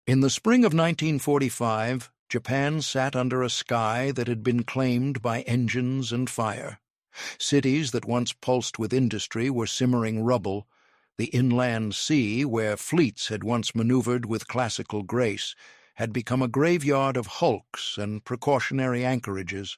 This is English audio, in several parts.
In the spring of 1945, Japan sat under a sky that had been claimed by engines and fire. Cities that once pulsed with industry were simmering rubble. The inland sea, where fleets had once maneuvered with classical grace, had become a graveyard of hulks and precautionary anchorages.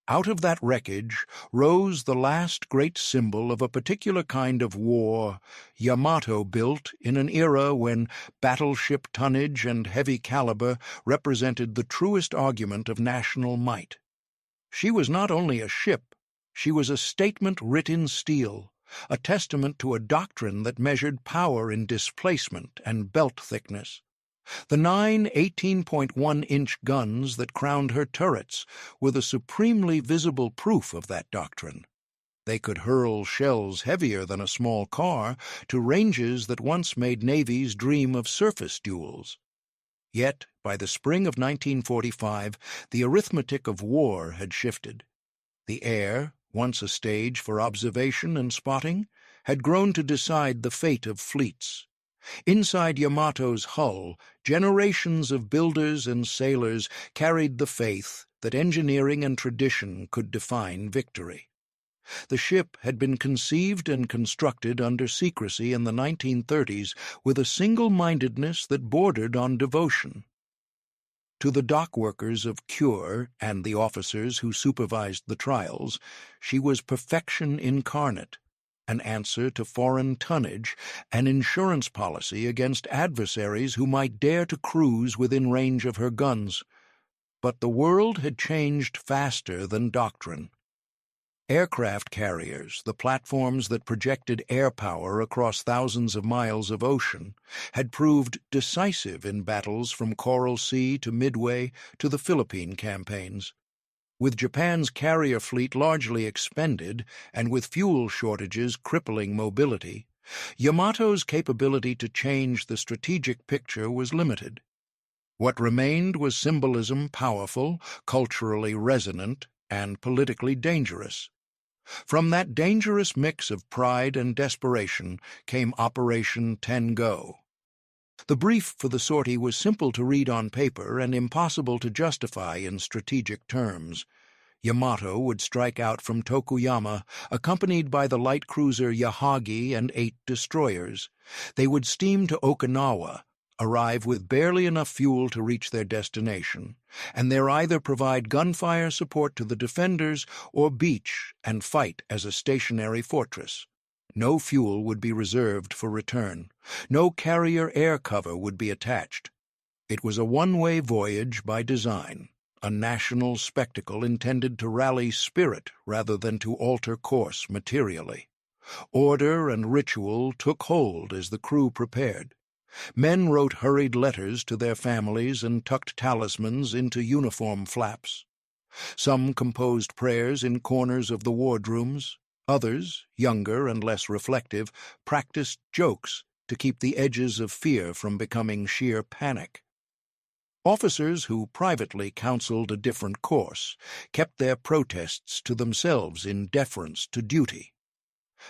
Out of that wreckage rose the last great symbol of a particular kind of war Yamato built in an era when battleship tonnage and heavy caliber represented the truest argument of national might. She was not only a ship, she was a statement writ in steel, a testament to a doctrine that measured power in displacement and belt thickness. The 9 18.1-inch guns that crowned her turrets were the supremely visible proof of that doctrine. They could hurl shells heavier than a small car to ranges that once made navies dream of surface duels. Yet, by the spring of 1945, the arithmetic of war had shifted. The air, once a stage for observation and spotting, had grown to decide the fate of fleets. Inside Yamato's hull, generations of builders and sailors carried the faith that engineering and tradition could define victory. The ship had been conceived and constructed under secrecy in the 1930s with a single-mindedness that bordered on devotion. To the dock workers of Cure and the officers who supervised the trials, she was perfection incarnate, an answer to foreign tonnage, an insurance policy against adversaries who might dare to cruise within range of her guns. But the world had changed faster than doctrine. Aircraft carriers, the platforms that projected air power across thousands of miles of ocean, had proved decisive in battles from Coral Sea to Midway to the Philippine campaigns. With Japan's carrier fleet largely expended and with fuel shortages crippling mobility, Yamato's capability to change the strategic picture was limited. What remained was symbolism powerful, culturally resonant, and politically dangerous. From that dangerous mix of pride and desperation came Operation Ten-Go. The brief for the sortie was simple to read on paper and impossible to justify in strategic terms. Yamato would strike out from Tokuyama, accompanied by the light cruiser Yahagi and 8 destroyers. They would steam to Okinawa, arrive with barely enough fuel to reach their destination, and there either provide gunfire support to the defenders or beach and fight as a stationary fortress. No fuel would be reserved for return. No carrier air cover would be attached. It was a one-way voyage by design, a national spectacle intended to rally spirit rather than to alter course materially. Order and ritual took hold as the crew prepared. Men wrote hurried letters to their families and tucked talismans into uniform flaps. Some composed prayers in corners of the wardrooms. Others, younger and less reflective, practiced jokes to keep the edges of fear from becoming sheer panic. Officers who privately counseled a different course kept their protests to themselves in deference to duty.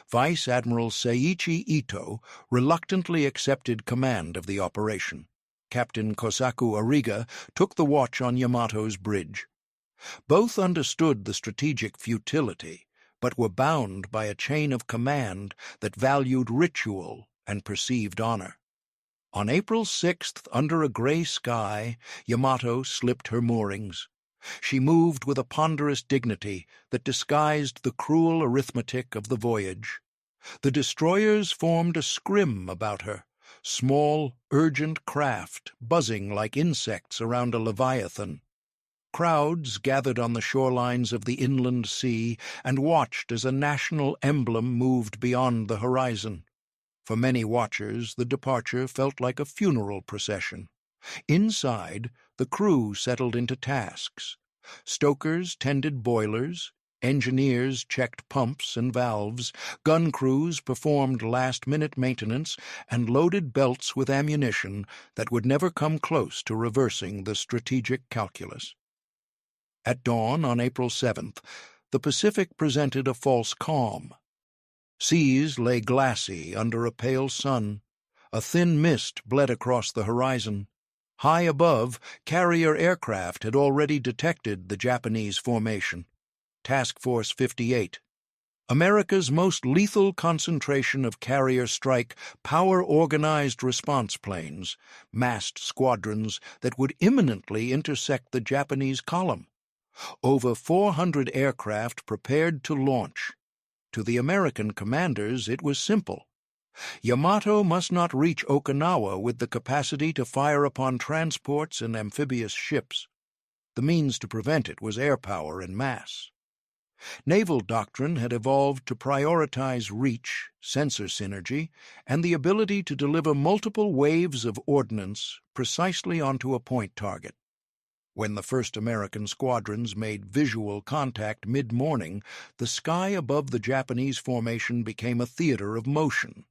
Vice Admiral Seiichi Ito reluctantly accepted command of the operation. Captain Kosaku Ariga took the watch on Yamato's bridge. Both understood the strategic futility, but were bound by a chain of command that valued ritual and perceived honor. On April 6th, under a gray sky, Yamato slipped her moorings. She moved with a ponderous dignity that disguised the cruel arithmetic of the voyage. The destroyers formed a scrim about her, small, urgent craft buzzing like insects around a leviathan. Crowds gathered on the shorelines of the inland sea and watched as a national emblem moved beyond the horizon. For many watchers, the departure felt like a funeral procession. Inside, the crew settled into tasks. Stokers tended boilers, engineers checked pumps and valves, gun crews performed last-minute maintenance, and loaded belts with ammunition that would never come close to reversing the strategic calculus. At dawn on April 7th, the Pacific presented a false calm. Seas lay glassy under a pale sun. A thin mist bled across the horizon. High above, carrier aircraft had already detected the Japanese formation. Task Force 58. America's most lethal concentration of carrier strike, power-organized response planes, massed squadrons that would imminently intersect the Japanese column. Over 400 aircraft prepared to launch. To the American commanders, it was simple. Yamato must not reach Okinawa with the capacity to fire upon transports and amphibious ships. The means to prevent it was air power and mass. Naval doctrine had evolved to prioritize reach, sensor synergy, and the ability to deliver multiple waves of ordnance precisely onto a point target. When the first American squadrons made visual contact mid-morning, the sky above the Japanese formation became a theater of motion.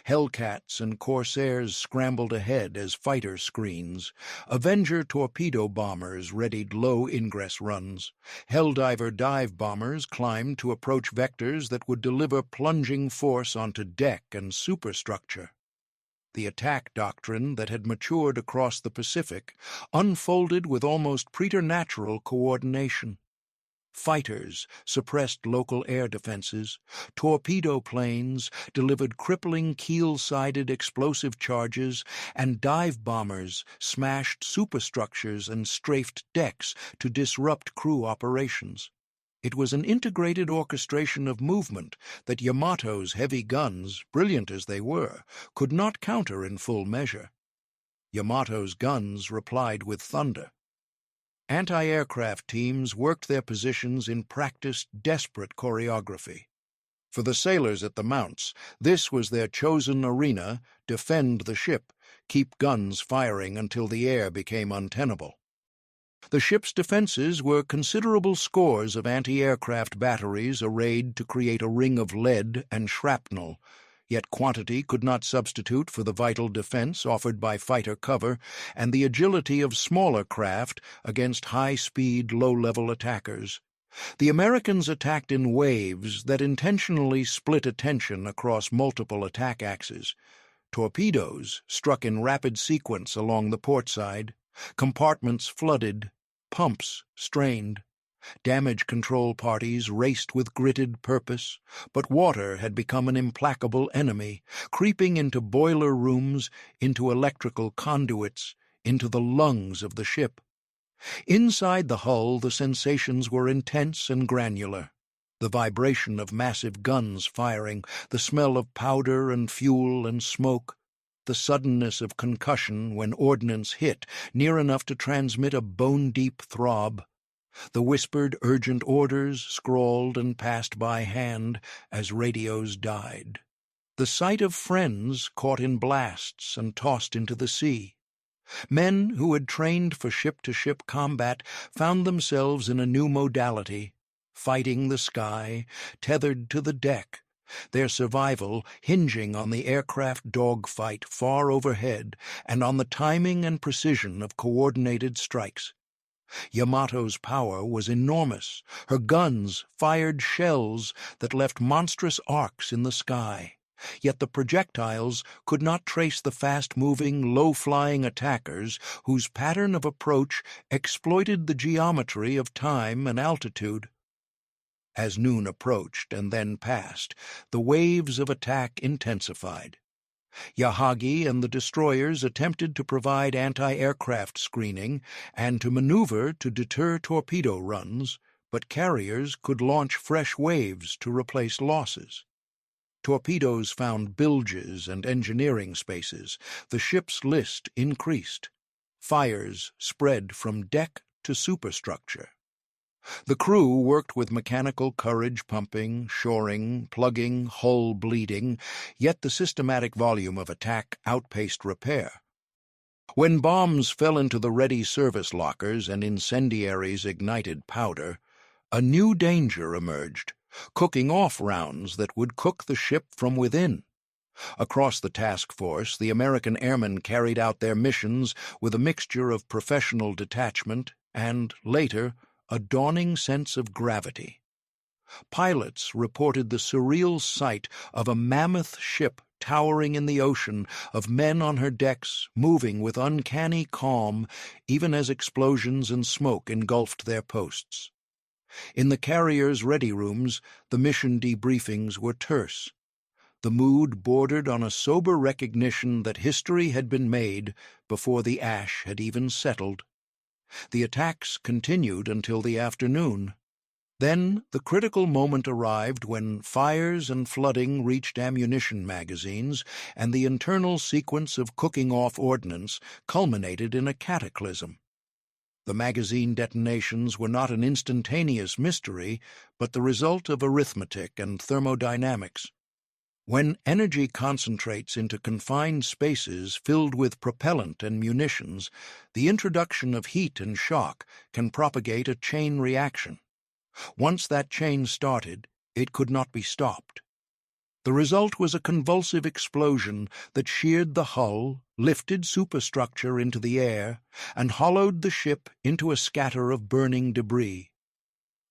Hellcats and Corsairs scrambled ahead as fighter screens. Avenger torpedo bombers readied low ingress runs. Helldiver dive bombers climbed to approach vectors that would deliver plunging force onto deck and superstructure. The attack doctrine that had matured across the Pacific unfolded with almost preternatural coordination. Fighters suppressed local air defenses. Torpedo planes delivered crippling keel-sided explosive charges, and dive bombers smashed superstructures and strafed decks to disrupt crew operations. It was an integrated orchestration of movement that Yamato's heavy guns, brilliant as they were, could not counter in full measure. Yamato's guns replied with thunder. Anti-aircraft teams worked their positions in practiced, desperate choreography. For the sailors at the mounts, this was their chosen arena: defend the ship, keep guns firing until the air became untenable. The ship's defenses were considerable scores of anti-aircraft batteries arrayed to create a ring of lead and shrapnel, yet quantity could not substitute for the vital defense offered by fighter cover and the agility of smaller craft against high-speed, low-level attackers. The Americans attacked in waves that intentionally split attention across multiple attack axes. Torpedoes struck in rapid sequence along the port side. Compartments flooded. Pumps strained. Damage control parties raced with gritted purpose, but water had become an implacable enemy, creeping into boiler rooms, into electrical conduits, into the lungs of the ship. Inside the hull, the sensations were intense and granular. The vibration of massive guns firing, the smell of powder and fuel and smoke, the suddenness of concussion when ordnance hit near enough to transmit a bone-deep throb, the whispered urgent orders scrawled and passed by hand as radios died, the sight of friends caught in blasts and tossed into the sea. Men who had trained for ship-to-ship combat found themselves in a new modality, fighting the sky, tethered to the deck, their survival hinging on the aircraft dogfight far overhead and on the timing and precision of coordinated strikes. Yamato's power was enormous. Her guns fired shells that left monstrous arcs in the sky, yet the projectiles could not trace the fast-moving, low-flying attackers whose pattern of approach exploited the geometry of time and altitude. As noon approached and then passed, the waves of attack intensified. Yahagi and the destroyers attempted to provide anti-aircraft screening and to maneuver to deter torpedo runs, but carriers could launch fresh waves to replace losses. Torpedoes found bilges and engineering spaces. The ship's list increased. Fires spread from deck to superstructure. The crew worked with mechanical courage pumping, shoring, plugging, hull bleeding, yet the systematic volume of attack outpaced repair. When bombs fell into the ready service lockers and incendiaries ignited powder, a new danger emerged, cooking off rounds that would cook the ship from within. Across the task force, the American airmen carried out their missions with a mixture of professional detachment and, later, a dawning sense of gravity. Pilots reported the surreal sight of a mammoth ship towering in the ocean, of men on her decks moving with uncanny calm even as explosions and smoke engulfed their posts. In the carrier's ready rooms, the mission debriefings were terse. The mood bordered on a sober recognition that history had been made before the ash had even settled. The attacks continued until the afternoon. Then the critical moment arrived when fires and flooding reached ammunition magazines, and the internal sequence of cooking off ordnance culminated in a cataclysm. The magazine detonations were not an instantaneous mystery, but the result of arithmetic and thermodynamics. When energy concentrates into confined spaces filled with propellant and munitions, the introduction of heat and shock can propagate a chain reaction. Once that chain started, it could not be stopped. The result was a convulsive explosion that sheared the hull, lifted superstructure into the air, and hollowed the ship into a scatter of burning debris.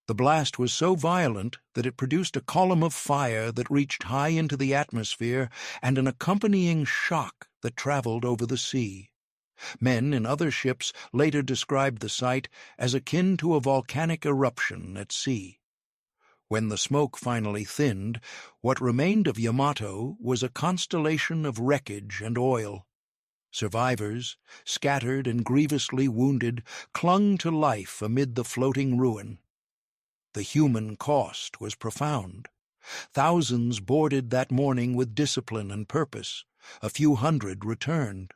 The blast was so violent that it produced a column of fire that reached high into the atmosphere and an accompanying shock that traveled over the sea. Men in other ships later described the sight as akin to a volcanic eruption at sea. When the smoke finally thinned, what remained of Yamato was a constellation of wreckage and oil. Survivors, scattered and grievously wounded, clung to life amid the floating ruin. The human cost was profound. Thousands boarded that morning with discipline and purpose. A few hundred returned.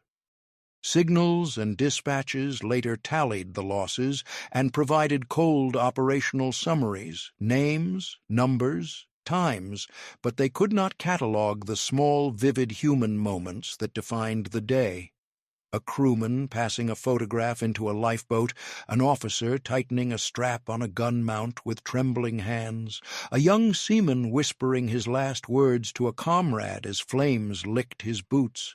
Signals and dispatches later tallied the losses and provided cold operational summaries, names, numbers, times, but they could not catalog the small, vivid human moments that defined the day. A crewman passing a photograph into a lifeboat, an officer tightening a strap on a gun mount with trembling hands, a young seaman whispering his last words to a comrade as flames licked his boots.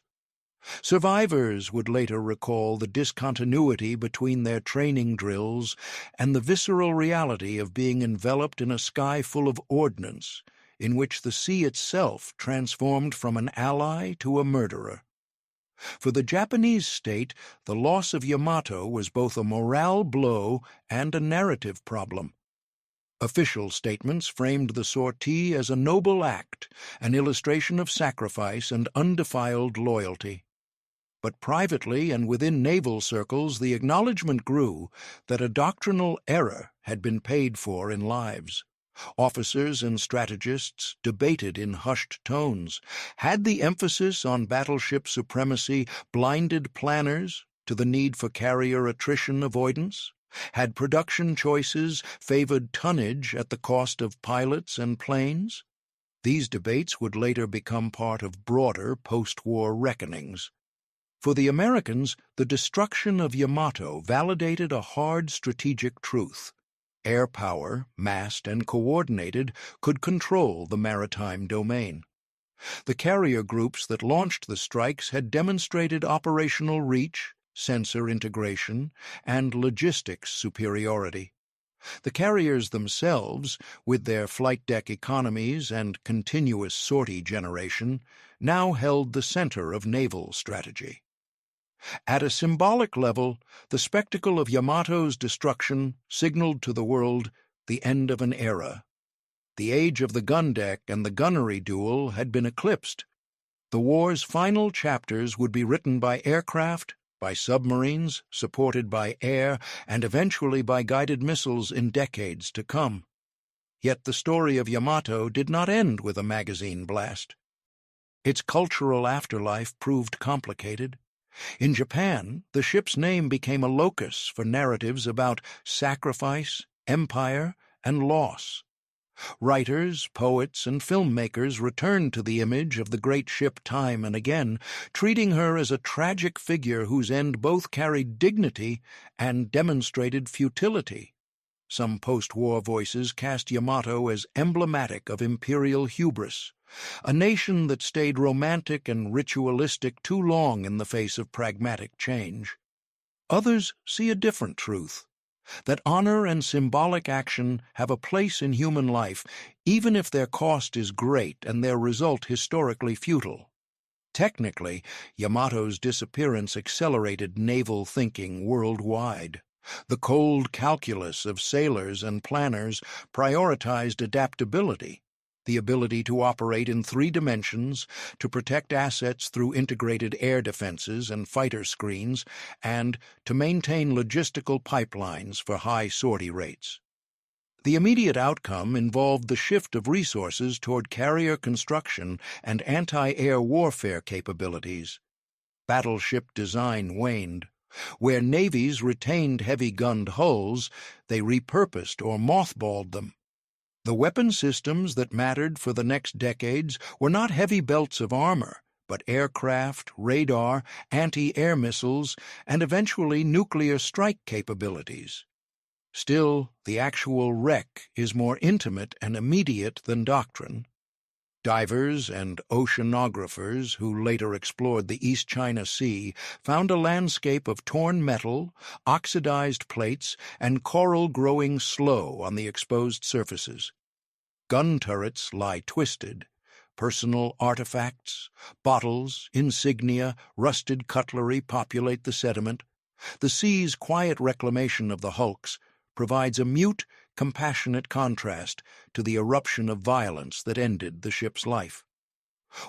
Survivors would later recall the discontinuity between their training drills and the visceral reality of being enveloped in a sky full of ordnance, in which the sea itself transformed from an ally to a murderer. For the Japanese state, the loss of Yamato was both a morale blow and a narrative problem. Official statements framed the sortie as a noble act, an illustration of sacrifice and undefiled loyalty. But privately and within naval circles, the acknowledgment grew that a doctrinal error had been paid for in lives. Officers and strategists debated in hushed tones. Had the emphasis on battleship supremacy blinded planners to the need for carrier attrition avoidance? Had production choices favored tonnage at the cost of pilots and planes? These debates would later become part of broader post-war reckonings. For the Americans, the destruction of Yamato validated a hard strategic truth. Air power, massed and coordinated, could control the maritime domain. The carrier groups that launched the strikes had demonstrated operational reach, sensor integration, and logistics superiority. The carriers themselves, with their flight deck economies and continuous sortie generation, now held the center of naval strategy. At a symbolic level, the spectacle of Yamato's destruction signaled to the world the end of an era. The age of the gun deck and the gunnery duel had been eclipsed. The war's final chapters would be written by aircraft, by submarines, supported by air, and eventually by guided missiles in decades to come. Yet the story of Yamato did not end with a magazine blast. Its cultural afterlife proved complicated. In Japan, the ship's name became a locus for narratives about sacrifice, empire, and loss. Writers, poets, and filmmakers returned to the image of the great ship time and again, treating her as a tragic figure whose end both carried dignity and demonstrated futility. Some post-war voices cast Yamato as emblematic of imperial hubris, a nation that stayed romantic and ritualistic too long in the face of pragmatic change. Others see a different truth, that honor and symbolic action have a place in human life, even if their cost is great and their result historically futile. Technically, Yamato's disappearance accelerated naval thinking worldwide. The cold calculus of sailors and planners prioritized adaptability, the ability to operate in 3 dimensions, to protect assets through integrated air defenses and fighter screens, and to maintain logistical pipelines for high sortie rates. The immediate outcome involved the shift of resources toward carrier construction and anti-air warfare capabilities. Battleship design waned. Where navies retained heavy-gunned hulls, they repurposed or mothballed them. The weapon systems that mattered for the next decades were not heavy belts of armor, but aircraft, radar, anti-air missiles, and eventually nuclear strike capabilities. Still, the actual wreck is more intimate and immediate than doctrine. Divers and oceanographers who later explored the East China Sea found a landscape of torn metal, oxidized plates, and coral growing slow on the exposed surfaces. Gun turrets lie twisted. Personal artifacts, bottles, insignia, rusted cutlery populate the sediment. The sea's quiet reclamation of the hulks provides a mute, compassionate contrast to the eruption of violence that ended the ship's life.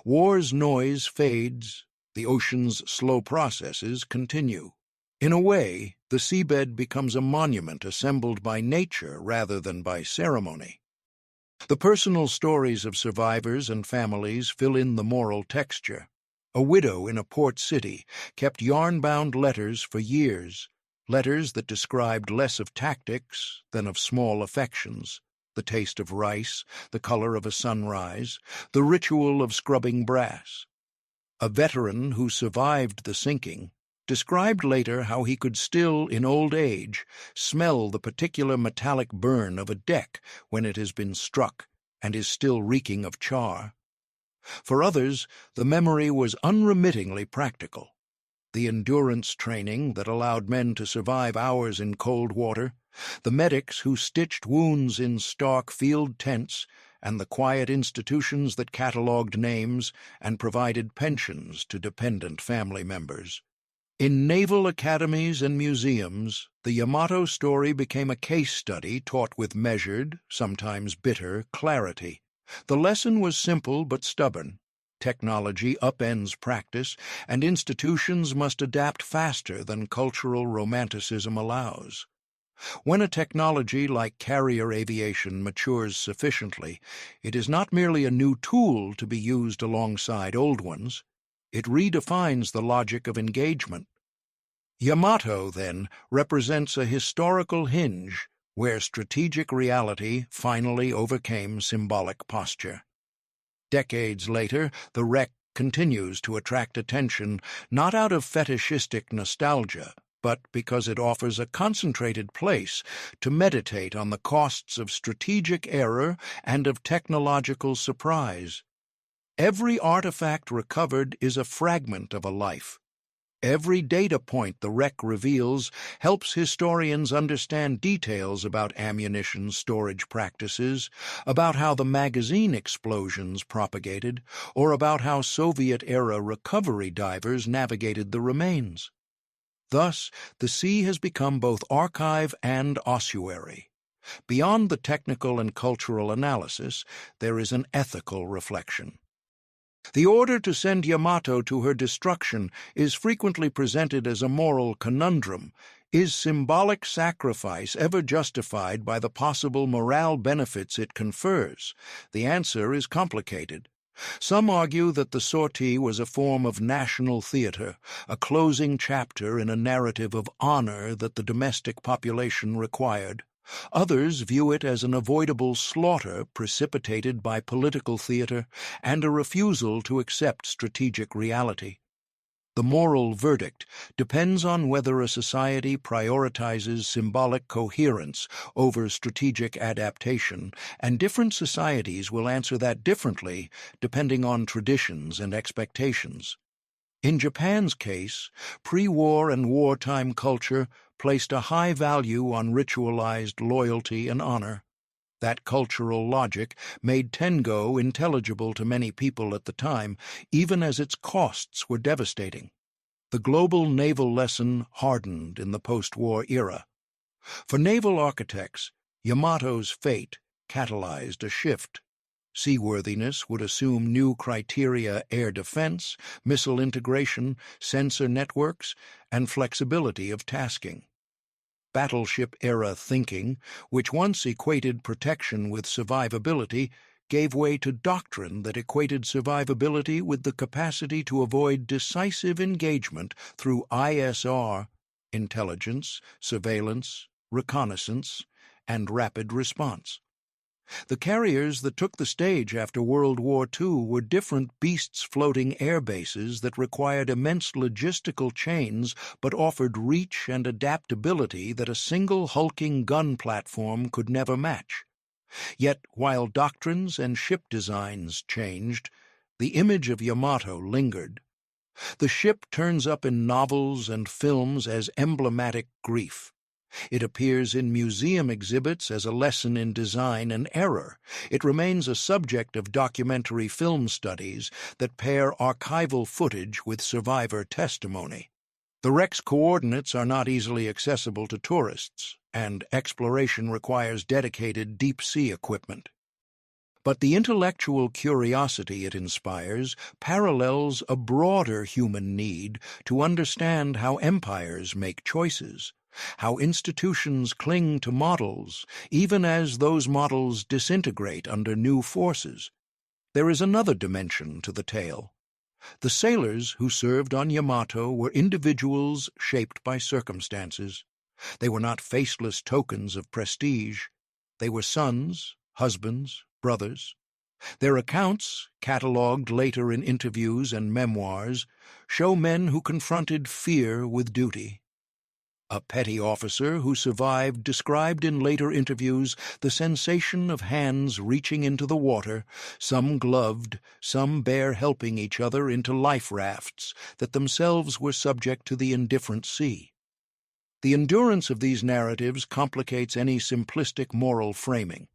War's noise fades, the ocean's slow processes continue. In a way, the seabed becomes a monument assembled by nature rather than by ceremony. The personal stories of survivors and families fill in the moral texture. A widow in a port city kept yarn-bound letters for years, letters that described less of tactics than of small affections, the taste of rice, the color of a sunrise, the ritual of scrubbing brass. A veteran who survived the sinking described later how he could still, in old age, smell the particular metallic burn of a deck when it has been struck and is still reeking of char. For others, the memory was unremittingly practical. The endurance training that allowed men to survive hours in cold water, the medics who stitched wounds in stark field tents, and the quiet institutions that catalogued names and provided pensions to dependent family members. In naval academies and museums, the Yamato story became a case study taught with measured, sometimes bitter, clarity. The lesson was simple but stubborn. Technology upends practice, and institutions must adapt faster than cultural romanticism allows. When a technology like carrier aviation matures sufficiently, it is not merely a new tool to be used alongside old ones. It redefines the logic of engagement. Yamato, then, represents a historical hinge where strategic reality finally overcame symbolic posture. Decades later, the wreck continues to attract attention not out of fetishistic nostalgia, but because it offers a concentrated place to meditate on the costs of strategic error and of technological surprise. Every artifact recovered is a fragment of a life. Every data point the wreck reveals helps historians understand details about ammunition storage practices, about how the magazine explosions propagated, or about how Soviet-era recovery divers navigated the remains. Thus, the sea has become both archive and ossuary. Beyond the technical and cultural analysis, there is an ethical reflection. The order to send Yamato to her destruction is frequently presented as a moral conundrum. Is symbolic sacrifice ever justified by the possible morale benefits it confers? The answer is complicated. Some argue that the sortie was a form of national theater, a closing chapter in a narrative of honor that the domestic population required. Others view it as an avoidable slaughter precipitated by political theater and a refusal to accept strategic reality. The moral verdict depends on whether a society prioritizes symbolic coherence over strategic adaptation, and different societies will answer that differently depending on traditions and expectations. In Japan's case, pre-war and wartime culture placed a high value on ritualized loyalty and honor. That cultural logic made Tengo intelligible to many people at the time, even as its costs were devastating. The global naval lesson hardened in the post-war era. For naval architects, Yamato's fate catalyzed a shift. Seaworthiness would assume new criteria: air defense, missile integration, sensor networks, and flexibility of tasking. Battleship-era thinking, which once equated protection with survivability, gave way to doctrine that equated survivability with the capacity to avoid decisive engagement through ISR, intelligence, surveillance, reconnaissance, and rapid response. The carriers that took the stage after World War II were different beasts floating air bases that required immense logistical chains but offered reach and adaptability that a single hulking gun platform could never match. Yet, while doctrines and ship designs changed, the image of Yamato lingered. The ship turns up in novels and films as emblematic grief. It appears in museum exhibits as a lesson in design and error. It remains a subject of documentary film studies that pair archival footage with survivor testimony. The wreck's coordinates are not easily accessible to tourists, and exploration requires dedicated deep-sea equipment. But the intellectual curiosity it inspires parallels a broader human need to understand how empires make choices, how institutions cling to models, even as those models disintegrate under new forces. There is another dimension to the tale. The sailors who served on Yamato were individuals shaped by circumstances. They were not faceless tokens of prestige. They were sons, husbands, brothers. Their accounts, catalogued later in interviews and memoirs, show men who confronted fear with duty. A petty officer who survived described in later interviews the sensation of hands reaching into the water, some gloved, some bare helping each other into life rafts that themselves were subject to the indifferent sea. The endurance of these narratives complicates any simplistic moral framing.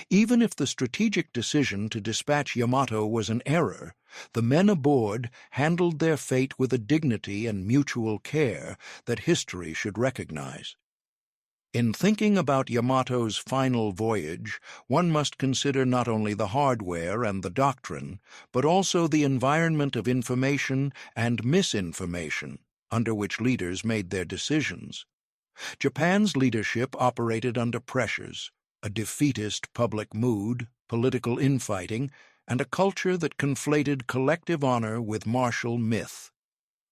Even if the strategic decision to dispatch Yamato was an error, the men aboard handled their fate with a dignity and mutual care that history should recognize. In thinking about Yamato's final voyage, one must consider not only the hardware and the doctrine, but also the environment of information and misinformation under which leaders made their decisions. Japan's leadership operated under pressures: a defeatist public mood, political infighting, and a culture that conflated collective honor with martial myth.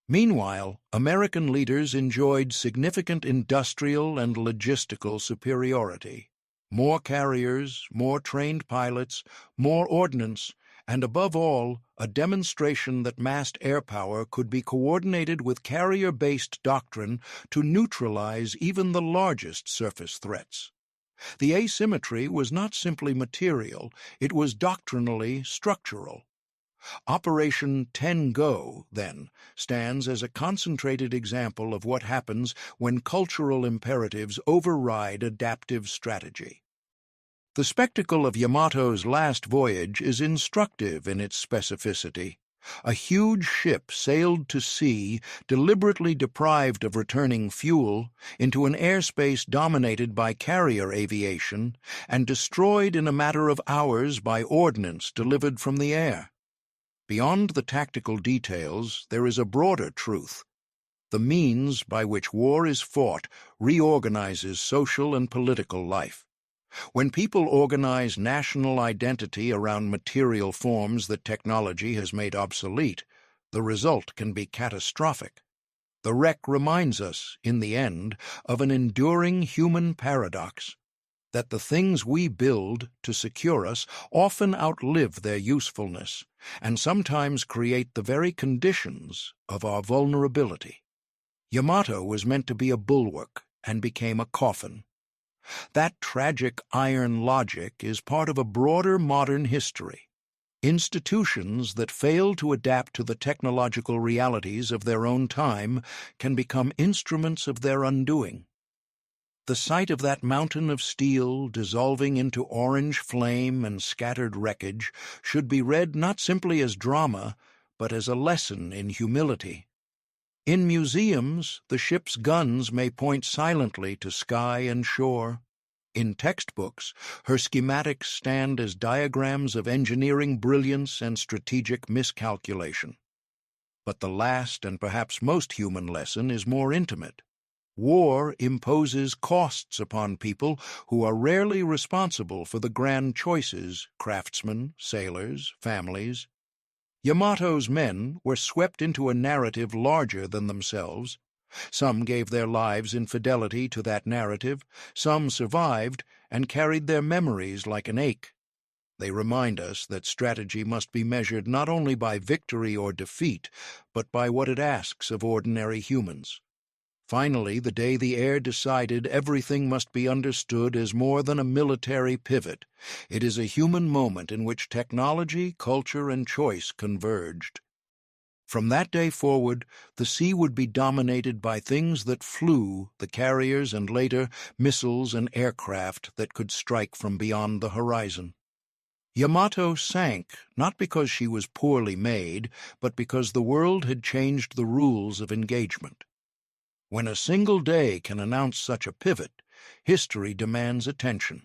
Meanwhile, American leaders enjoyed significant industrial and logistical superiority. More carriers, more trained pilots, more ordnance, and above all, a demonstration that massed airpower could be coordinated with carrier-based doctrine to neutralize even the largest surface threats. The asymmetry was not simply material, it was doctrinally structural. Operation Tengo, then, stands as a concentrated example of what happens when cultural imperatives override adaptive strategy. The spectacle of Yamato's last voyage is instructive in its specificity. A huge ship sailed to sea, deliberately deprived of returning fuel, into an airspace dominated by carrier aviation, and destroyed in a matter of hours by ordnance delivered from the air. Beyond the tactical details, there is a broader truth. The means by which war is fought reorganizes social and political life. When people organize national identity around material forms that technology has made obsolete, the result can be catastrophic. The wreck reminds us, in the end, of an enduring human paradox: that the things we build to secure us often outlive their usefulness, and sometimes create the very conditions of our vulnerability. Yamato was meant to be a bulwark and became a coffin. That tragic iron logic is part of a broader modern history. Institutions that fail to adapt to the technological realities of their own time can become instruments of their undoing. The sight of that mountain of steel dissolving into orange flame and scattered wreckage should be read not simply as drama, but as a lesson in humility. In museums, the ship's guns may point silently to sky and shore. In textbooks, her schematics stand as diagrams of engineering brilliance and strategic miscalculation. But the last and perhaps most human lesson is more intimate. War imposes costs upon people who are rarely responsible for the grand choices: craftsmen, sailors, families. Yamato's men were swept into a narrative larger than themselves. Some gave their lives in fidelity to that narrative, some survived and carried their memories like an ache. They remind us that strategy must be measured not only by victory or defeat, but by what it asks of ordinary humans. Finally, the day the air decided, everything must be understood as more than a military pivot. It is a human moment in which technology, culture, and choice converged. From that day forward, the sea would be dominated by things that flew, the carriers and later missiles and aircraft that could strike from beyond the horizon. Yamato sank not because she was poorly made, but because the world had changed the rules of engagement. When a single day can announce such a pivot, history demands attention.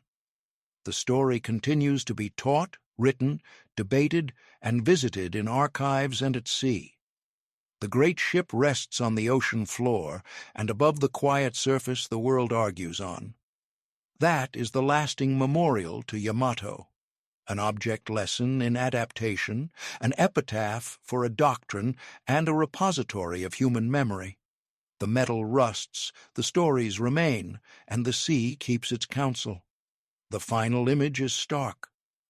The story continues to be taught, written, debated, and visited in archives and at sea. The great ship rests on the ocean floor, and above the quiet surface the world argues on. That is the lasting memorial to Yamato, an object lesson in adaptation, an epitaph for a doctrine, and a repository of human memory. The metal rusts, the stories remain, and the sea keeps its counsel. The final image is stark.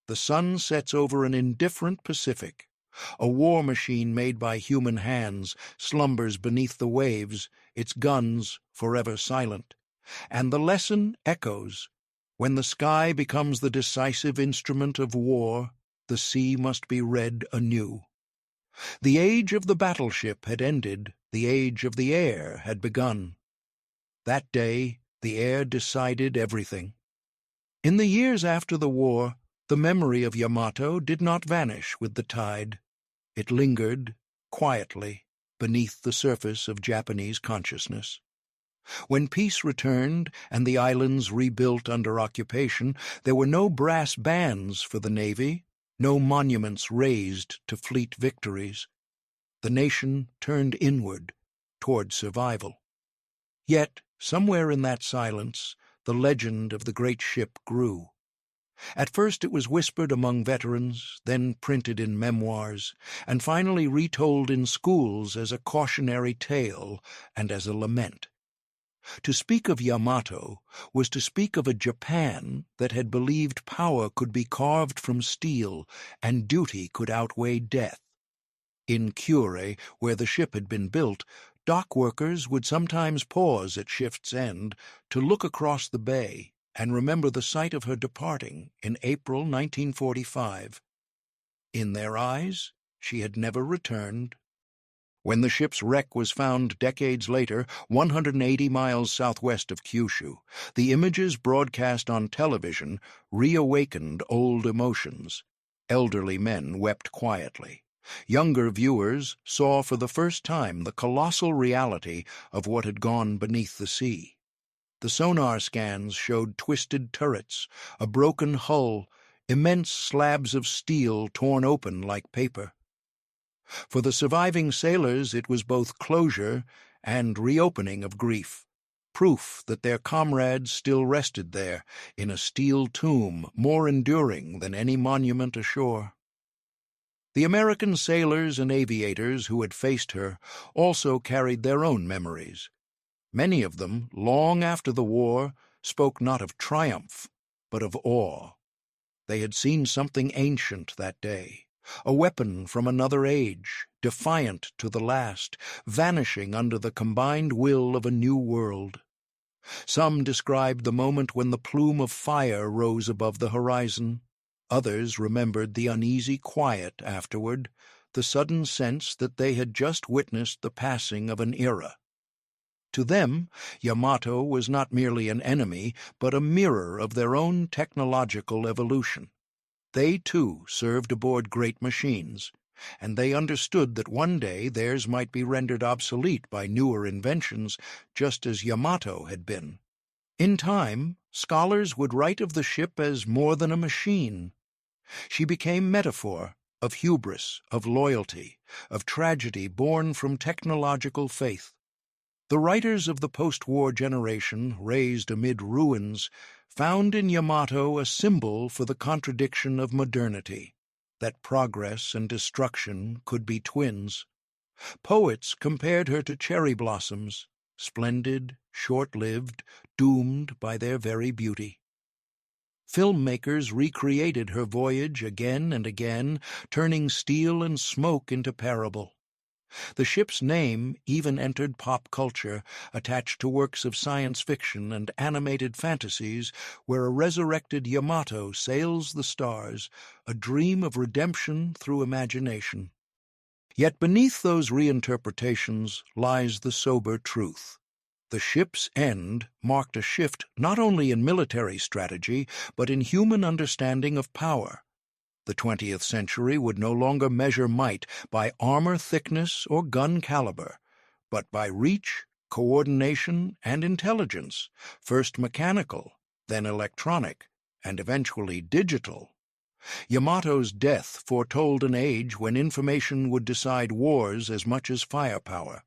The sun sets over an indifferent Pacific. A war machine made by human hands slumbers beneath the waves, its guns forever silent. And the lesson echoes. When the sky becomes the decisive instrument of war, the sea must be read anew. The age of the battleship had ended, the age of the air had begun. That day, the air decided everything. In the years after the war, the memory of Yamato did not vanish with the tide. It lingered, quietly, beneath the surface of Japanese consciousness. When peace returned and the islands rebuilt under occupation, there were no brass bands for the Navy, no monuments raised to fleet victories. The nation turned inward, toward survival. Yet, somewhere in that silence, the legend of the great ship grew. At first it was whispered among veterans, then printed in memoirs, and finally retold in schools as a cautionary tale and as a lament. To speak of Yamato was to speak of a Japan that had believed power could be carved from steel and duty could outweigh death. In Kure, where the ship had been built, dock workers would sometimes pause at shift's end to look across the bay and remember the sight of her departing in April 1945. In their eyes, she had never returned. When the ship's wreck was found decades later, 180 miles southwest of Kyushu, the images broadcast on television reawakened old emotions. Elderly men wept quietly. Younger viewers saw for the first time the colossal reality of what had gone beneath the sea. The sonar scans showed twisted turrets, a broken hull, immense slabs of steel torn open like paper. For the surviving sailors it was both closure and reopening of grief, proof that their comrades still rested there, in a steel tomb more enduring than any monument ashore. The American sailors and aviators who had faced her also carried their own memories. Many of them, long after the war, spoke not of triumph, but of awe. They had seen something ancient that day, a weapon from another age, defiant to the last, vanishing under the combined will of a new world. Some described the moment when the plume of fire rose above the horizon. Others remembered the uneasy quiet afterward, the sudden sense that they had just witnessed the passing of an era. To them, Yamato was not merely an enemy, but a mirror of their own technological evolution. They, too, served aboard great machines, and they understood that one day theirs might be rendered obsolete by newer inventions, just as Yamato had been. In time, scholars would write of the ship as more than a machine. She became metaphor of hubris, of loyalty, of tragedy born from technological faith. The writers of the post-war generation, raised amid ruins, found in Yamato a symbol for the contradiction of modernity, that progress and destruction could be twins. Poets compared her to cherry blossoms, splendid, short-lived, doomed by their very beauty. Filmmakers recreated her voyage again and again, turning steel and smoke into parable. The ship's name even entered pop culture, attached to works of science fiction and animated fantasies where a resurrected Yamato sails the stars, a dream of redemption through imagination. Yet beneath those reinterpretations lies the sober truth. The ship's end marked a shift not only in military strategy, but in human understanding of power. The 20th century would no longer measure might by armor thickness or gun caliber, but by reach, coordination, and intelligence, first mechanical, then electronic, and eventually digital. Yamato's death foretold an age when information would decide wars as much as firepower.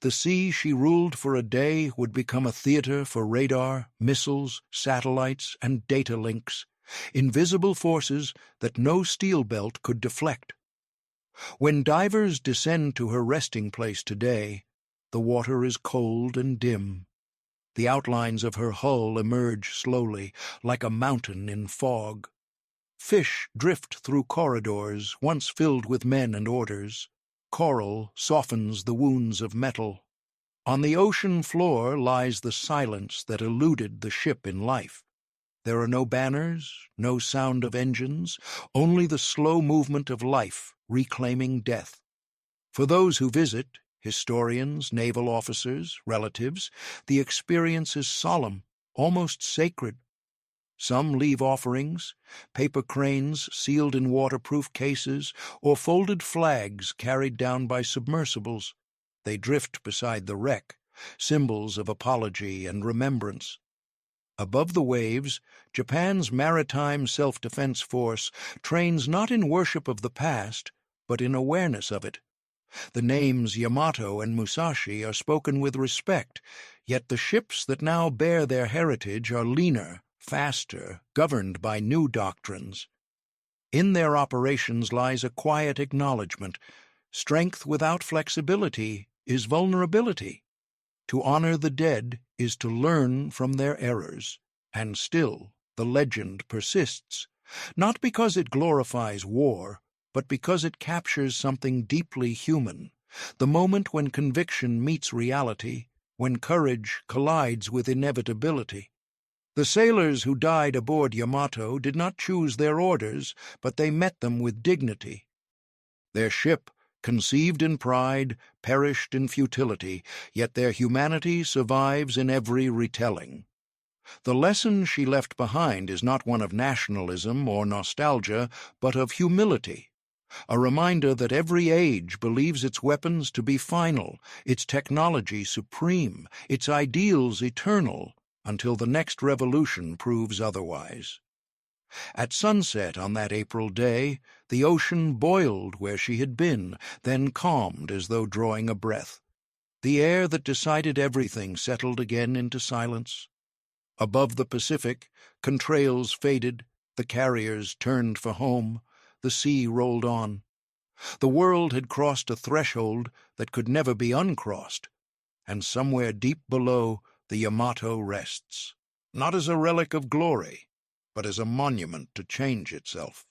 The sea she ruled for a day would become a theater for radar, missiles, satellites, and data links, invisible forces that no steel belt could deflect. When divers descend to her resting place today, the water is cold and dim. The outlines of her hull emerge slowly, like a mountain in fog. Fish drift through corridors once filled with men and orders. Coral softens the wounds of metal. On the ocean floor lies the silence that eluded the ship in life. There are no banners, no sound of engines, only the slow movement of life reclaiming death. For those who visit, historians, naval officers, relatives, the experience is solemn, almost sacred. Some leave offerings, paper cranes sealed in waterproof cases, or folded flags carried down by submersibles. They drift beside the wreck, symbols of apology and remembrance. Above the waves, Japan's maritime self-defense force trains not in worship of the past, but in awareness of it. The names Yamato and Musashi are spoken with respect, yet the ships that now bear their heritage are leaner, faster, governed by new doctrines. In their operations lies a quiet acknowledgement. Strength without flexibility is vulnerability. To honor the dead is to learn from their errors, and still the legend persists, not because it glorifies war, but because it captures something deeply human, the moment when conviction meets reality, when courage collides with inevitability. The sailors who died aboard Yamato did not choose their orders, but they met them with dignity. Their ship, conceived in pride, perished in futility, yet their humanity survives in every retelling. The lesson she left behind is not one of nationalism or nostalgia, but of humility, a reminder that every age believes its weapons to be final, its technology supreme, its ideals eternal, until the next revolution proves otherwise. At sunset on that April day, the ocean boiled where she had been, then calmed as though drawing a breath. The air that decided everything settled again into silence. Above the Pacific, contrails faded, the carriers turned for home, the sea rolled on. The world had crossed a threshold that could never be uncrossed, and somewhere deep below the Yamato rests, not as a relic of glory, but as a monument to change itself.